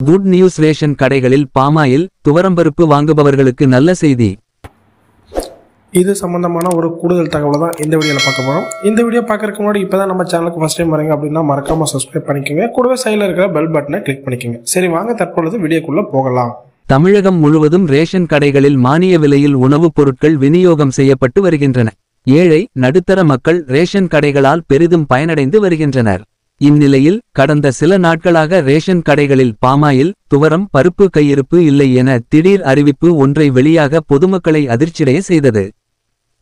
Good news ration கடைகளில் palm oil துவரம்பருப்பு வாங்குபவர்களுக்கு நல்ல செய்தி. இது சம்பந்தமான ஒரு கூடுதல் தகவலை தான் இந்த வீடியோவில் பார்க்க போகிறோம். இந்த வீடியோ பார்க்கறதுக்கு முன்னாடி இப்போ தான் நம்ம சேனலுக்கு ஃபஸ்ட் டைம் வரீங்க அப்படின்னா மறக்காம சப்ஸ்கிரைப் பண்ணிக்கோங்க. கூடவே சைடில் இருக்கிற பெல் பட்டனை கிளிக் பண்ணிக்கோங்க. சரி, வாங்க தற்பொழுது வீடியோக்குள்ளே போகலாம். தமிழகம் முழுவதும் ரேஷன் கடைகளில் மானிய விலையில் உணவுப் பொருட்கள் விநியோகம் செய்யப்பட்டு வருகின்றன. ஏழை நடுத்தர மக்கள் ரேஷன் கடைகளால் பெரிதும் பயனடைந்து வருகின்றனர். இந்நிலையில் கடந்த சில நாட்களாக ரேஷன் கடைகளில் பாமாயில் துவரம் பருப்பு கையிருப்பு இல்லை என திடீர் அறிவிப்பு ஒன்றை வெளியாக பொதுமக்களை அதிர்ச்சியடைய செய்தது.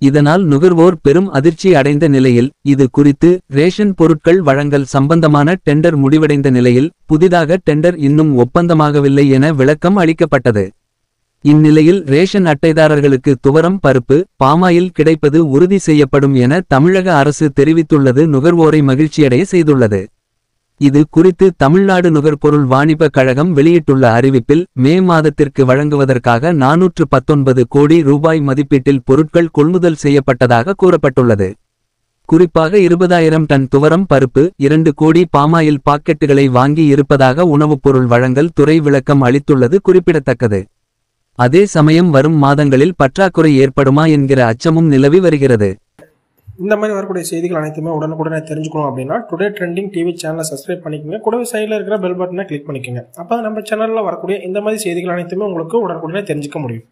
இதனால் நுகர்வோர் பெரும் அதிர்ச்சி அடைந்த நிலையில் இது குறித்து ரேஷன் பொருட்கள் வழங்கல் சம்பந்தமான டெண்டர் முடிவடைந்த நிலையில் புதிதாக டெண்டர் இன்னும் ஒப்பந்தமாகவில்லை என விளக்கம் அளிக்கப்பட்டது. இந்நிலையில் ரேஷன் அட்டைதாரர்களுக்கு துவரம் பருப்பு பாமாயில் கிடைப்பது உறுதி செய்யப்படும் என தமிழக அரசு தெரிவித்துள்ளது நுகர்வோரை மகிழ்ச்சியடைய செய்துள்ளது. இது குறித்து தமிழ்நாடு நுகர்பொருள் வாணிப கழகம் வெளியிட்டுள்ள அறிவிப்பில் மே மாதத்திற்கு வழங்குவதற்காக 419 கோடி ரூபாய் மதிப்பீட்டில் பொருட்கள் கொள்முதல் செய்யப்பட்டதாக கூறப்பட்டுள்ளது. குறிப்பாக 20,000 டன் துவரம் பருப்பு 2 கோடி பாமாயில் பாக்கெட்டுகளை வாங்கி இருப்பதாக உணவுப் பொருள் வழங்கல் துறை விளக்கம் அளித்துள்ளது குறிப்பிடத்தக்கது. அதே சமயம் வரும் மாதங்களில் பற்றாக்குறை ஏற்படுமா என்கிற அச்சமும் நிலவி வருகிறது. இந்த மாதிரி வரக்கூடிய செய்திகள் அனைத்துமே உடனுக்குடனே தெரிஞ்சுக்கணும் அப்படின்னா டுடே ட்ரெண்டிங் டிவி சேனலை சப்ஸ்கிரைப் பண்ணிக்கோங்க. கூடவே சைடில் இருக்கிற பெல் பட்டனை கிளிக் பண்ணிக்கோங்க. அப்போ நம்ம சேனலில் வரக்கூடிய இந்த மாதிரி செய்திகள் அனைத்துமே உங்களுக்கு உடனுக்குடனே தெரிஞ்சுக்க முடியும்.